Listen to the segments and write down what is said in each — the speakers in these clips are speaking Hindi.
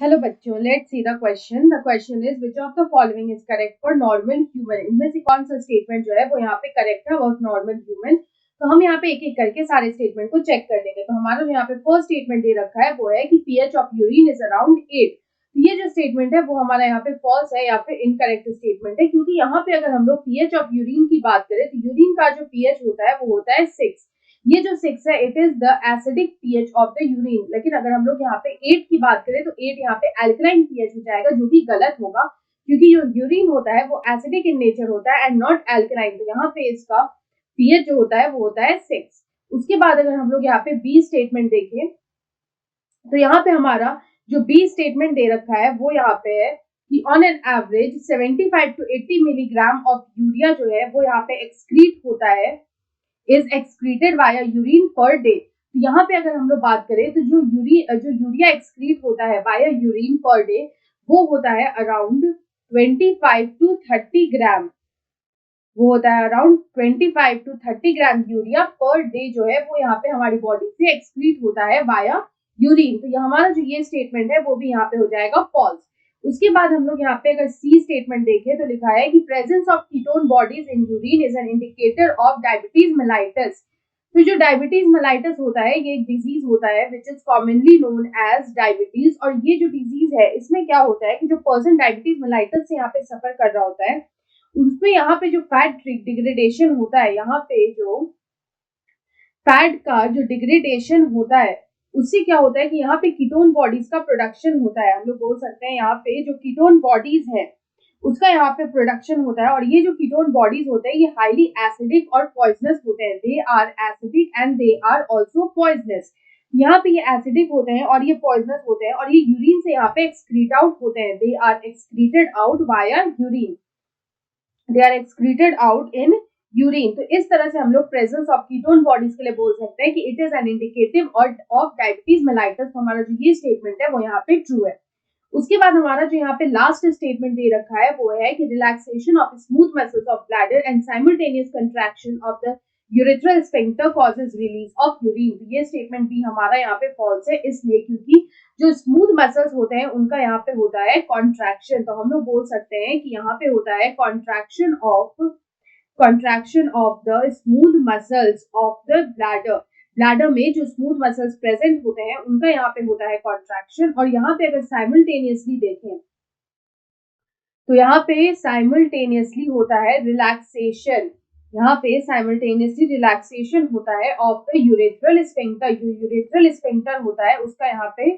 हेलो बच्चों, let's see the question. The question is which of the following is correct for normal human. इनमें से कौन सा स्टेटमेंट जो है वो यहाँ पे करेक्ट है अबाउट नॉर्मल ह्यूमन। तो हम यहाँ पे एक एक करके सारे स्टेटमेंट को चेक कर लेंगे। तो हमारा जो यहाँ पे फर्स्ट स्टेटमेंट दे रखा है वो है कि pH of urine is around 8। तो ये जो स्टेटमेंट है वो हमारा यहाँ पे फॉल्स है या फिर इनकरेक्ट स्टेटमेंट है, क्योंकि यहाँ पे अगर हम लोग पीएच ऑफ यूरिन की बात करें तो यूरिन का जो पीएच होता है वो होता है 6। ये जो 6 है it is the acidic pH of the urine. लेकिन अगर हम लोग यहाँ पे 8 की बात करें तो 8 यहाँ पे अल्कलाइन पीएच हो जाएगा, जो कि गलत होगा, क्योंकि जो यूरिन होता है वो एसिडिक इन नेचर होता है एंड नॉट अल्कलाइन। तो यहाँ पे इसका पीएच जो होता है वो होता है 6। उसके बाद अगर हम लोग यहाँ पे बी स्टेटमेंट देखें तो यहाँ पे हमारा जो बी स्टेटमेंट दे रखा है वो यहाँ पे है कि on an average 75 to 80 milligram of urea जो है वो यहाँ पे एक्सक्रीट होता है, is excreted via urine per day. तो यहाँ पे अगर हम लोग बात करें तो जो यूरिया एक्सक्रीट होता है वाया यूरिन पर डे वो होता है अराउंड 25 टू 30 ग्राम। वो होता है around 25 to 30 gram urea per day जो है वो यहाँ पे हमारी बॉडी से एक्सक्रीट होता है वाया यूरिन। तो हमारा जो ये स्टेटमेंट है वो भी यहाँ पे हो जाएगा फॉल्स। उसके बाद हम लोग यहाँ पे अगर सी स्टेटमेंट देखें तो लिखा है कि presence of ketone bodies in urine is an indicator of diabetes mellitus. तो जो डायबिटीज मेलाइटस होता है ये एक डिजीज होता है which is commonly known as diabetes. और ये जो डिजीज है इसमें क्या होता है कि जो पर्सन डायबिटीज मेलाइटस से यहाँ पे सफर कर रहा होता है उसमें यहाँ पे जो फैट डिग्रेडेशन होता है, यहाँ पे जो फैट का जो डिग्रेडेशन होता है उससे क्या होता है कि यहाँ पे कीटोन बॉडीज का प्रोडक्शन होता है। हम लोग बोल सकते हैं यहाँ पे जो कीटोन बॉडीज है उसका यहाँ पे प्रोडक्शन होता है। और ये जो कीटोन बॉडीज होते हैं ये हाईली एसिडिक और पॉइजनस होते हैं। They are acidic and they are also poisonous. यहाँ पे ये एसिडिक होते हैं और ये पॉइजनस होते हैं और ये यूरिन से यहाँ पे एक्सक्रीट आउट होते हैं। They are excreted out via urine. They are excreted out in urine. तो इस तरह से हम लोग प्रेजेंस ऑफ कीटोन बॉडीज के लिए बोल सकते हैं कि it is an indicative of diabetes mellitus. तो हमारा जो ये स्टेटमेंट है वो यहाँ पे ट्रू है। उसके बाद हमारा जो यहाँ पे लास्ट स्टेटमेंट दे रखा है वो है कि relaxation of smooth muscles of bladder and simultaneous contraction of the urethral sphincter causes release of urine. तो ये स्टेटमेंट भी हमारा यहाँ पे फॉल्स है, इसलिए क्योंकि जो स्मूथ मसल्स होते हैं उनका यहाँ पे होता है कॉन्ट्रैक्शन। तो हम लोग बोल सकते हैं कि यहाँ पे होता है contraction of the smooth muscles of the bladder. Bladder में जो स्मूथ मसल्स प्रेजेंट होते हैं उनका यहाँ पे होता है कॉन्ट्रैक्शन। और यहाँ पे अगर साइमल्टेनियसली देखें तो यहाँ पे साइमल्टेनियसली होता है रिलैक्सेशन। यहाँ पे साइमल्टेनियसली रिलैक्सेशन होता है ऑफ द यूरेथ्रल स्फिंक्टर। जो यूरेथ्रल स्फिंक्टर होता है उसका यहाँ पे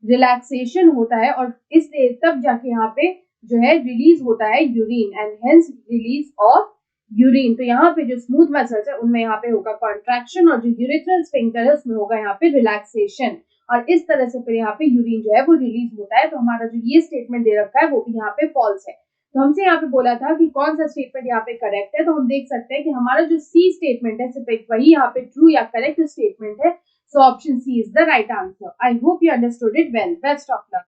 रिलैक्सेशन होता है और इसलिए तब जाके यहाँ पे जो है रिलीज होता है urine and hence release of urine. तो यहाँ पे जो स्मूथ मसल्स है उनमें यहाँ पे होगा कॉन्ट्रैक्शन और जो यूरेथ्रल स्फिंक्टर है उसमें होगा यहाँ पे रिलैक्सेशन। और इस तरह से फिर यहाँ पे यूरिन जो है वो रिलीज होता है। तो हमारा जो ये स्टेटमेंट दे रखा है वो भी यहाँ पे फॉल्स है। तो हमसे यहाँ पे बोला था कि कौन सा स्टेटमेंट यहाँ पे करेक्ट है। तो हम देख सकते हैं कि हमारा जो सी स्टेटमेंट है सिर्फ एक वही यहाँ पे ट्रू या करेक्ट स्टेटमेंट है। So option C is the right answer. I hope you understood it well. Best of luck.